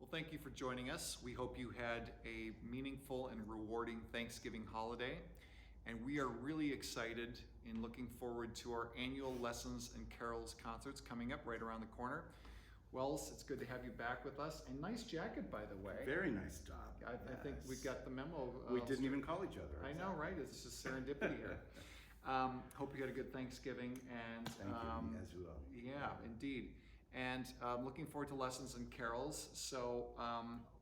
Well, thank you for joining us. We hope you had a meaningful and rewarding Thanksgiving holiday. And we are really excited and looking forward to our annual Lessons and Carols concerts coming up right around the corner. Welz, it's good to have you back with us. And nice jacket, by the way. Very nice job. I think we got the memo. We didn't even call each other. I know, right? It's just serendipity here. Hope you had a good Thanksgiving. And Thank you, as well. Yeah, indeed. And looking forward to Lessons and Carols. So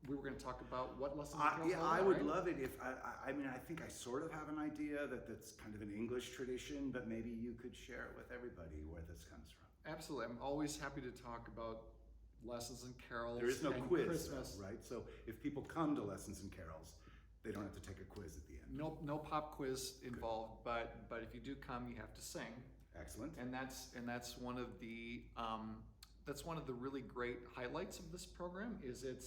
we were going to talk about what Lessons and Carols are. I would love it if, I mean, I think I sort of have an idea that's kind of an English tradition, but maybe you could share it with everybody where this comes from. Absolutely. I'm always happy to talk about Lessons and Carols. There is no and quiz, Christmas. though, right? So if people come to Lessons and Carols, they don't have to take a quiz at the end. No pop quiz involved, but if you do come, you have to sing. Excellent. And that's one of the really great highlights of this program. Is it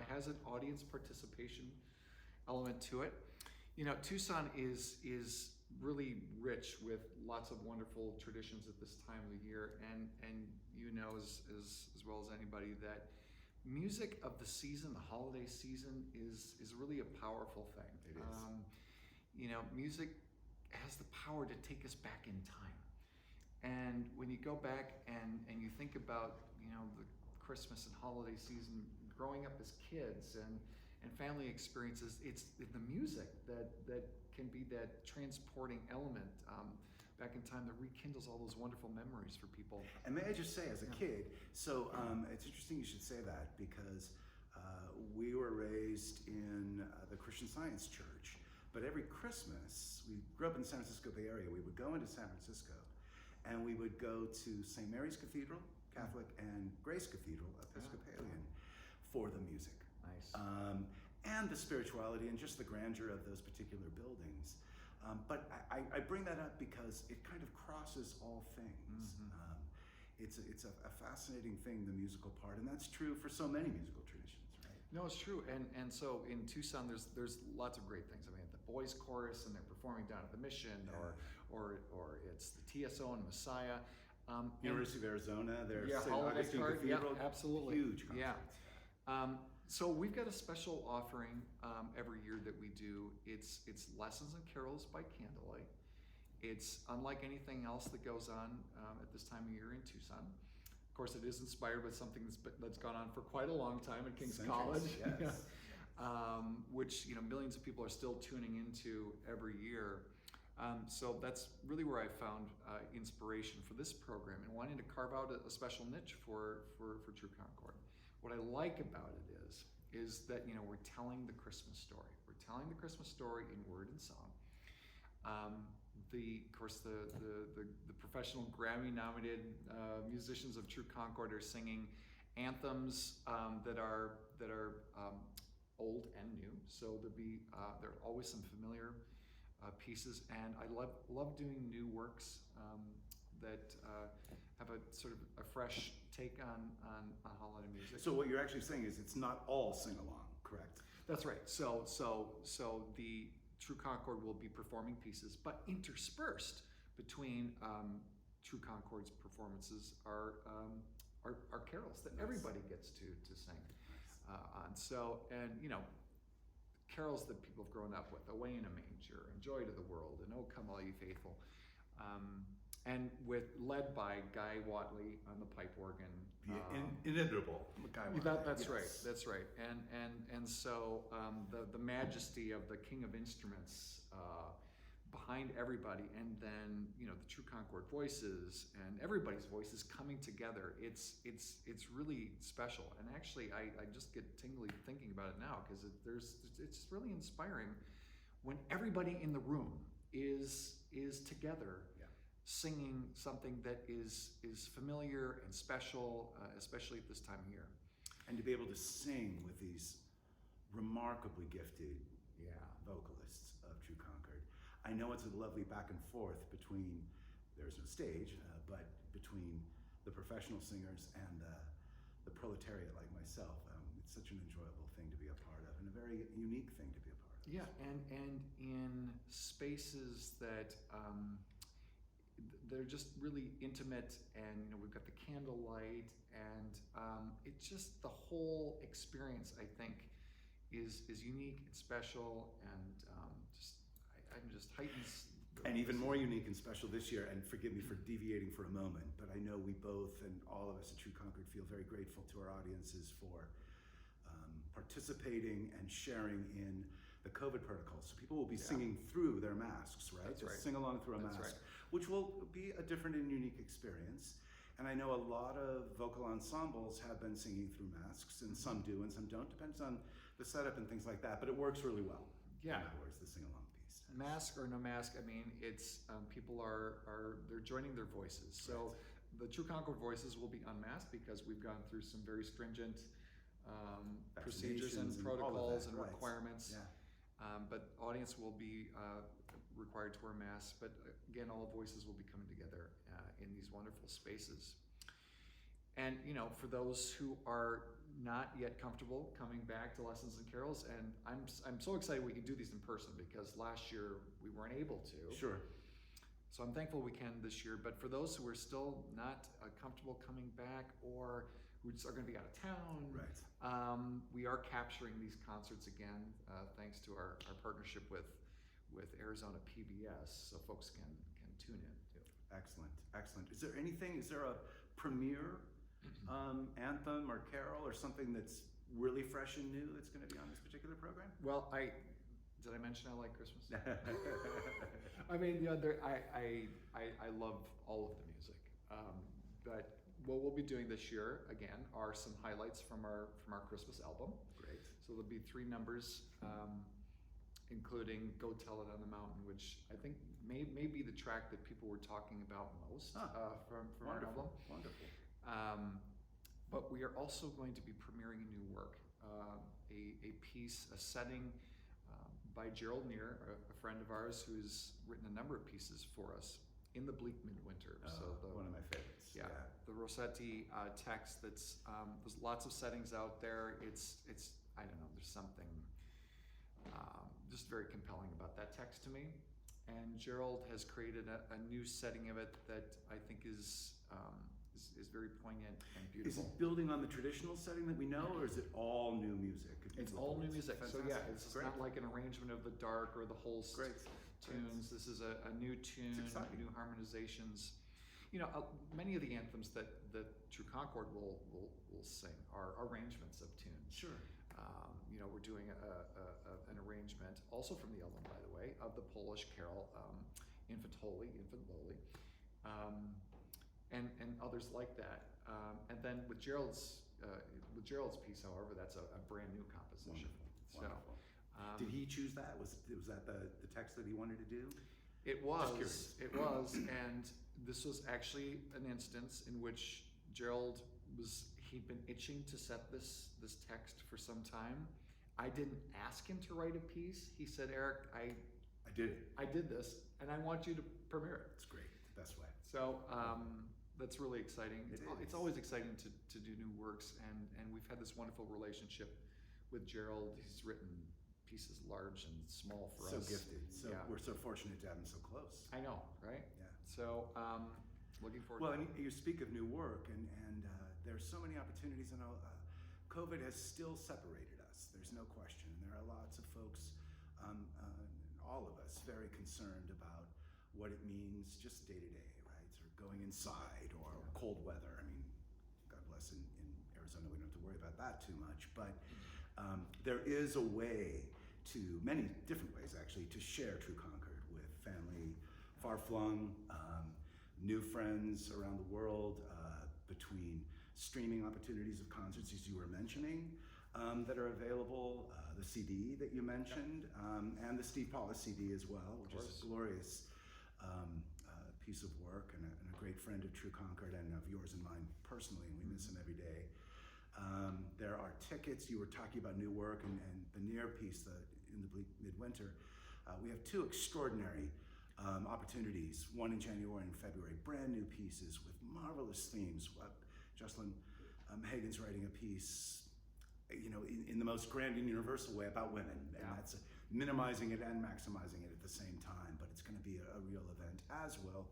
has an audience participation element to it. You know, Tucson is really rich with lots of wonderful traditions at this time of the year, and you know as well as anybody that music of the season, the holiday season, is really a powerful thing. It is. You know, music has the power to take us back in time. And when you go back and you think about, you know, the Christmas and holiday season, growing up as kids and family experiences, it's the music that can be that transporting element back in time that rekindles all those wonderful memories for people. And may I just say, as a kid, so it's interesting you should say that, because we were raised in the Christian Science Church, but every Christmas, we grew up in the San Francisco Bay Area, we would go into San Francisco and we would go to St. Mary's Cathedral, Catholic, and Grace Cathedral, Episcopalian, for the music. Nice. And the spirituality and just the grandeur of those particular buildings. But I bring that up because it kind of crosses all things. Mm-hmm. It's a fascinating thing, the musical part, and that's true for so many musical traditions, right? No, it's true, and so in Tucson, there's lots of great things. I mean, the boys' chorus, and they're performing down at the Mission, or it's the TSO and Messiah. University of Arizona, their St. Holiday Augustine Card, Cathedral, absolutely, huge concerts. Yeah. So we've got a special offering every year that we do. It's Lessons and Carols by Candlelight. It's unlike anything else that goes on at this time of year in Tucson. Of course, it is inspired by something that's gone on for quite a long time at King's College, yes. Which millions of people are still tuning into every year. So that's really where I found inspiration for this program and wanting to carve out a special niche for True Concord. What I like about it is that we're telling the Christmas story. We're telling the Christmas story in word and song. Of course, the professional Grammy-nominated musicians of True Concord are singing anthems that are old and new. So there are always some familiar pieces, and I love doing new works that have a sort of a fresh take on holiday music. So what you're actually saying is it's not all sing-along, correct? That's right. So the True Concord will be performing pieces, but interspersed between True Concord's performances are carols that everybody gets to sing on. So, and carols that people have grown up with, Away in a Manger, and Joy to the World, and Oh Come All You Faithful, and led by Guy Watley on the pipe organ. Inimitable Guy Watley. That's right. And so the majesty of the King of Instruments behind everybody, and then the True Concord voices and everybody's voices coming together. It's really special, and actually I just get tingly thinking about it now, because it's really inspiring when everybody in the room is together. Yeah. Singing something that is familiar and special, especially at this time of year. And to be able to sing with these remarkably gifted vocalists of True Concord. I know it's a lovely back and forth between, there's no stage, but between the professional singers and the proletariat like myself. It's such an enjoyable thing to be a part of, and a very unique thing to be a part of. Yeah, and in spaces that they're just really intimate, and we've got the candlelight, and it's just the whole experience, I think, is unique and special, and I'm just heightens. And even more unique and special this year, and forgive me for deviating for a moment, but I know we both and all of us at True Concord feel very grateful to our audiences for participating and sharing in the COVID protocols. So people will be singing through their masks, right? That's right. Sing along through a That's mask, right. which will be a different and unique experience. And I know a lot of vocal ensembles have been singing through masks, and some do and some don't. Depends on the setup and things like that, but it works really well. Yeah. In other words, the sing-along piece. Mask or no mask, I mean, it's people they're joining their voices. So the True Concord voices will be unmasked because we've gone through some very stringent procedures and protocols and requirements. Yeah. But audience will be required to wear masks. But again, all voices will be coming together in these wonderful spaces. And for those who are not yet comfortable coming back to Lessons and Carols, and I'm so excited we can do these in person, because last year we weren't able to. Sure. So I'm thankful we can this year. But for those who are still not comfortable coming back, or who just are going to be out of town, we are capturing these concerts again, thanks to our partnership with Arizona PBS, so folks can tune in too. Excellent. Is there a premiere anthem or carol or something that's really fresh and new that's going to be on this particular program? Well, did I mention I like Christmas? I mean, I love all of the music, but what we'll be doing this year again are some highlights from our Christmas album. Great. So there'll be 3 numbers, including "Go Tell It on the Mountain," which I think may be the track that people were talking about most from our album. Wonderful. But we are also going to be premiering a new work, a piece, a setting by Gerald Neer, a friend of ours who's written a number of pieces for us in the bleak midwinter. One of my favorites. Yeah, the Rossetti text. There's lots of settings out there. It's I don't know. There's something just very compelling about that text to me. And Gerald has created a new setting of it that I think is very poignant and beautiful. Is it building on the traditional setting that we know, or is it all new music? It's all new music. Fantastic. So yeah, it's not like an arrangement of the dark or the whole tunes. This is a new tune, new harmonizations. Many of the anthems that True Concord will sing are arrangements of tunes. Sure. We're doing an arrangement, also from the album, by the way, of the Polish carol Infant Lowly, and others like that. And then with Gerald's piece, however, that's a brand new composition. Wonderful. Did he choose that? Was that the text that he wanted to do? It was. And this was actually an instance in which Gerald he'd been itching to set this text for some time. I didn't ask him to write a piece. He said, "Eric, I did it. I did this, and I want you to premiere it." It's great. The best way. So that's really exciting. It's always exciting to do new works, and we've had this wonderful relationship with Gerald. He's written pieces large and small for us. So gifted. So we're so fortunate to have him so close. I know, right? Yeah. So looking forward. Well, and you speak of new work, and there's so many opportunities. And COVID has still separated us. There's no question. And there are lots of folks, all of us, very concerned about what it means just day to day, right? Or going inside, or cold weather. I mean, God bless, in Arizona we don't have to worry about that too much. But there is a way many different ways actually, to share True Concord with family, far-flung, new friends around the world, between streaming opportunities of concerts, as you were mentioning, that are available, the CD that you mentioned, and the Steve Paulus CD as well, which is a glorious piece of work, and a great friend of True Concord and of yours and mine personally, and we miss him every day. There are tickets. You were talking about new work and the Near piece in the bleak midwinter. We have 2 extraordinary opportunities, one in January and February, brand new pieces with marvelous themes. Jocelyn Hagen's writing a piece, in the most grand and universal way about women, and that's minimizing it and maximizing it at the same time, but it's going to be a real event, as will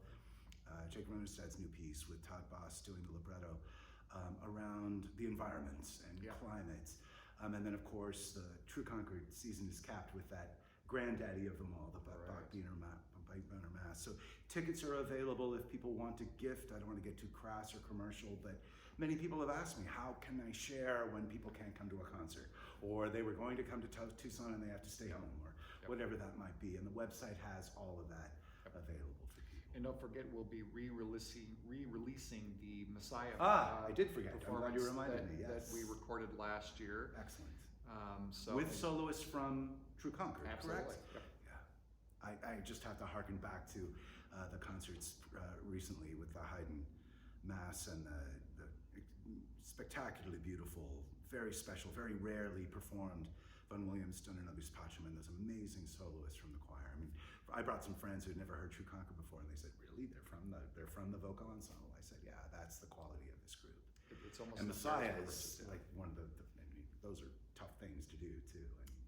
Jake Ronestad's new piece with Todd Boss doing the libretto around the environment and climate. And then, of course, the True Concord season is capped with that granddaddy of them all, the Bachbiner Mass. So tickets are available if people want to gift. I don't want to get too crass or commercial, but many people have asked me, how can I share when people can't come to a concert? Or they were going to come to Tucson and they have to stay home, or whatever that might be. And the website has all of that available for people. And don't forget, we'll be re-releasing the Messiah I did forget. I'm glad you reminded me. Yes. That we recorded last year. Excellent. With soloists from True Concord, absolutely. Correct? Yep. I just have to harken back to the concerts recently with the Haydn Mass and the spectacularly beautiful, very special, very rarely performed Von Williams, Donnernuggets, Pacem, and those amazing soloists from the choir. I mean, I brought some friends who had never heard True Concord before, and they said, "Really? They're from the vocal ensemble?" I said, "Yeah, that's the quality of this group." It's almost and Messiah is like one of I mean, those are tough things to do too.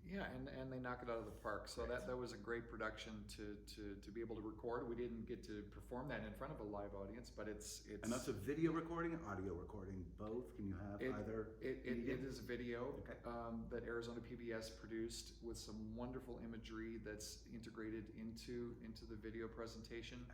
And they knock it out of the park. So that was a great production to be able to record. We didn't get to perform that in front of a live audience, but it's and that's a video recording, and audio recording, both. Can you have either? It is a video that Arizona PBS produced with some wonderful imagery that's integrated into the video presentation.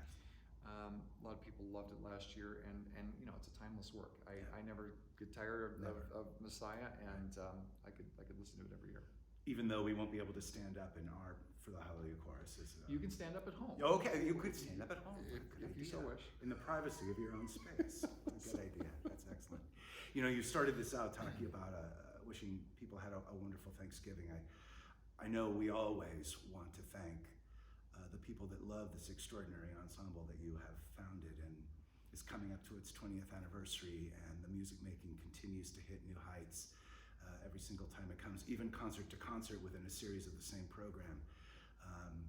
A lot of people loved it last year, and you know, it's a timeless work. I never get tired of Messiah, and I could listen to it every year. Even though we won't be able to stand up for the Hallelujah chorus. You can stand up at home. Okay, you could stand up at home. If you so wish. In the privacy of your own space. That's a good idea. That's excellent. You know, you started this out talking about wishing people had a wonderful Thanksgiving. I know we always want to thank the people that love this extraordinary ensemble that you have founded and is coming up to its 20th anniversary, and the music making continues to hit new heights. Every single time it comes, even concert to concert within a series of the same program.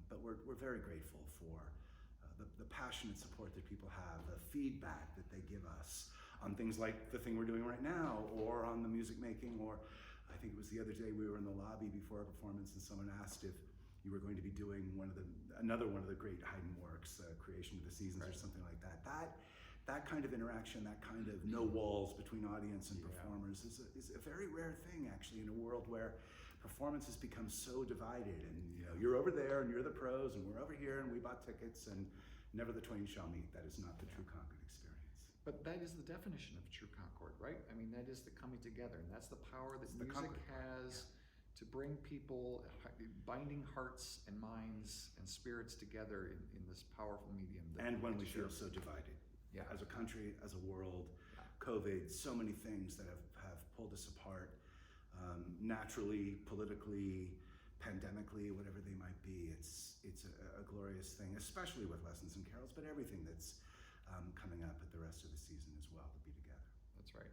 But we're very grateful for the passionate support that people have, the feedback that they give us on things like the thing we're doing right now, or on the music making, or I think it was the other day we were in the lobby before a performance and someone asked if you were going to be doing another one of the great Haydn works, Creation of the Seasons, or something like that. That kind of interaction, that kind of no walls between audience and performers is a very rare thing, actually, in a world where performance has become so divided. And you know, you're over there and you're the pros, and we're over here and we bought tickets, and never the twain shall meet. That is not the True Concord experience. But that is the definition of True Concord, right? I mean, that is the coming together, and that's the power that music has to bring people, binding hearts and minds and spirits together in this powerful medium. And when we feel so divided. As a country, as a world, COVID, so many things that have pulled us apart, naturally, politically, pandemically, whatever they might be. It's a glorious thing, especially with Lessons and Carols, but everything that's coming up at the rest of the season as well, to be together. That's right.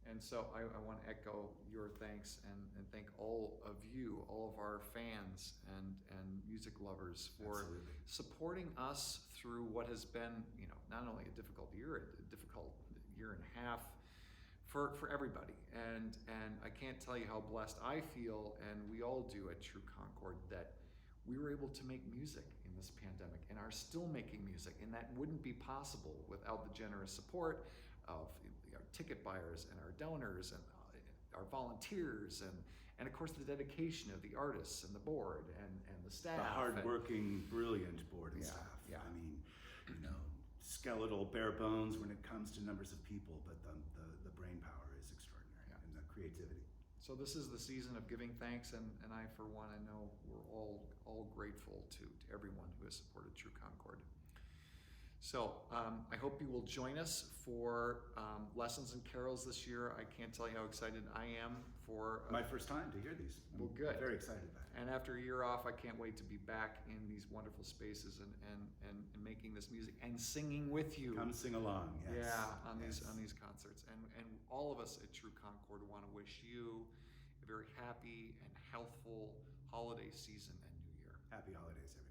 And so I want to echo your thanks and thank all of you, all of our fans and music lovers for supporting us through what has been, you know, not only a difficult year and a half for everybody. And I can't tell you how blessed I feel, and we all do at True Concord, that we were able to make music in this pandemic and are still making music, and that wouldn't be possible without the generous support of our ticket buyers and our donors and our volunteers and of course the dedication of the artists and the board and the staff. The hardworking, brilliant board and staff. Yeah. I mean, you know, skeletal, bare bones when it comes to numbers of people, but the brain power is extraordinary, and the creativity. So this is the season of giving thanks, and I, for one, I know we're all grateful to everyone who has supported True Concord. So I hope you will join us for Lessons and Carols this year. I can't tell you how excited I am for... my first time to hear these. Well, good. I'm very excited about it. And after a year off, I can't wait to be back in these wonderful spaces and making this music and singing with you. Come sing along, yes. Yeah, on these concerts. And all of us at True Concord want to wish you a very happy and healthful holiday season and New Year. Happy holidays, everyone.